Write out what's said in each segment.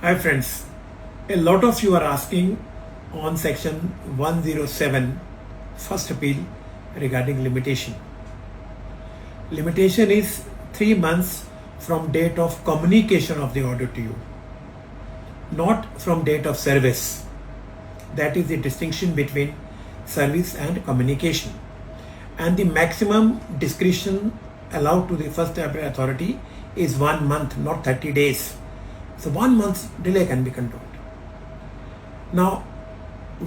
Hi friends, a lot of you are asking on section 107 first appeal regarding limitation. Limitation is 3 months from date of communication of the order to you, not from date of service. That is the distinction between service and communication. And the maximum discretion allowed to the first appellate authority is 1 month, not 30 days. So 1 month's delay can be controlled. Now,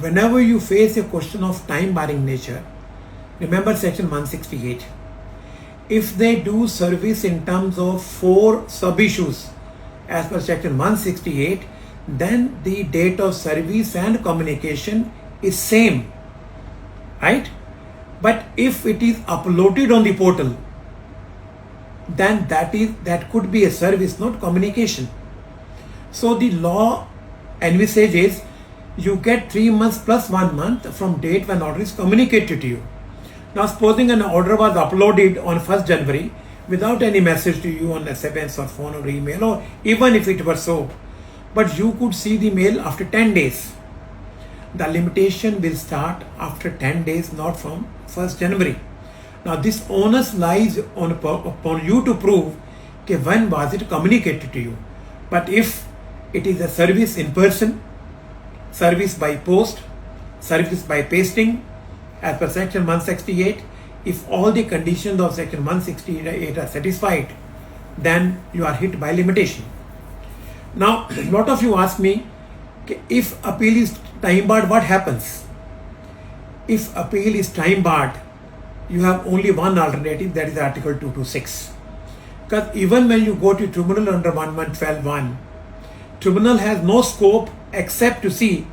whenever you face a question of time barring nature, remember section 168. If they do service in terms of 4 sub-issues as per section 168, then the date of service and communication is same, right? But if it is uploaded on the portal, then that could be a service, not communication. So the law envisages you get 3 months plus 1 month from date when order is communicated to you. Now supposing an order was uploaded on 1st January without any message to you on SMS or phone or email, or even if it were so, but you could see the mail after 10 days. The limitation will start after 10 days, not from 1st January. Now this onus lies upon you to prove when was it communicated to you. But if it is a service in person, service by post, service by pasting, as per section 168, if all the conditions of section 168 are satisfied, then you are hit by limitation. Now, a lot of you ask me, if appeal is time barred, what happens? If appeal is time barred, you have only one alternative, that is Article 226. Because even when you go to tribunal under 1112(1), tribunal has no scope except to see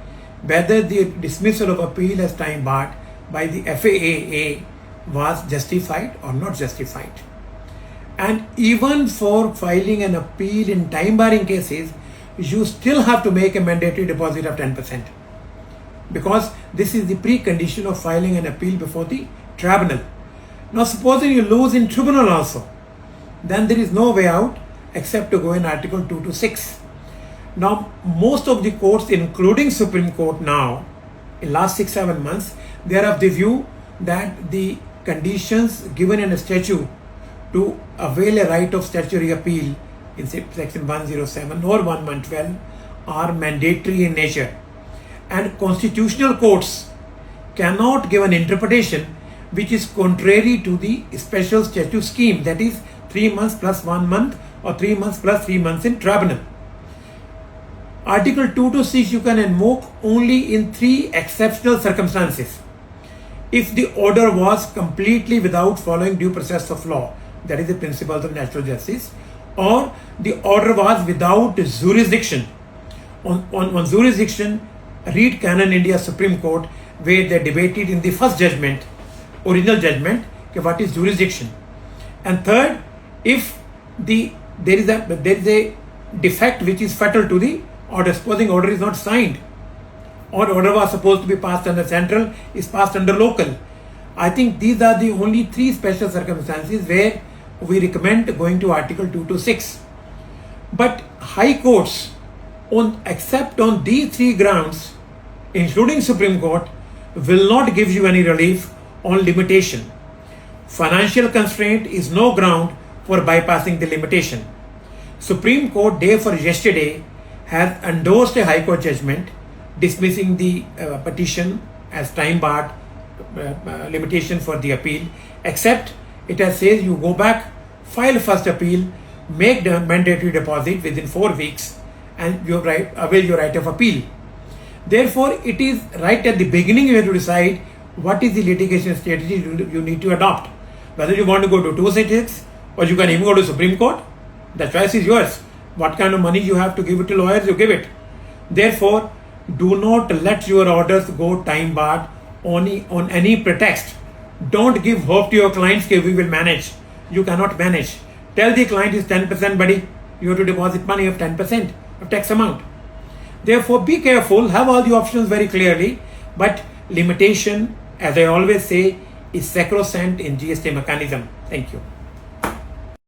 whether the dismissal of appeal as time barred by the FAAA was justified or not justified. And even for filing an appeal in time barring cases, you still have to make a mandatory deposit of 10%, because this is the precondition of filing an appeal before the tribunal. Now supposing you lose in tribunal also, then there is no way out except to go in Article 226. Now most of the courts, including Supreme Court now, in last 6-7 months, they are of the view that the conditions given in a statute to avail a right of statutory appeal in section 107 or 1112 are mandatory in nature, and constitutional courts cannot give an interpretation which is contrary to the special statute scheme, that is 3 months plus 1 month or 3 months plus 3 months in tribunal. Article 226 you can invoke only in 3 exceptional circumstances. If the order was completely without following due process of law, that is the principles of natural justice, or the order was without jurisdiction. On jurisdiction, read Canon India Supreme Court, where they debated in the first judgment, original judgment, what is jurisdiction. And third, if there is a defect which is fatal to the order, supposing order is not signed, or order was supposed to be passed under central, is passed under local. I think these are the only 3 special circumstances where we recommend going to Article 226. But high courts, except on these 3 grounds, including Supreme Court, will not give you any relief on limitation. Financial constraint is no ground for bypassing the limitation. Supreme Court day for yesterday has endorsed a High Court judgment dismissing the petition as time barred limitation for the appeal, except it has says you go back, file first appeal, make the mandatory deposit within 4 weeks, and you avail your right of appeal. Therefore, it is right at the beginning you have to decide what is the litigation strategy you need to adopt. Whether you want to go to 266 or you can even go to Supreme Court, the choice is yours. What kind of money you have to give it to lawyers, you give it. Therefore, do not let your orders go time barred on any pretext. Don't give hope to your clients that we will manage. You cannot manage. Tell the client is 10%, buddy. You have to deposit money of 10% of tax amount. Therefore, be careful, have all the options very clearly, but limitation, as I always say, is sacrosanct in GST mechanism. Thank you.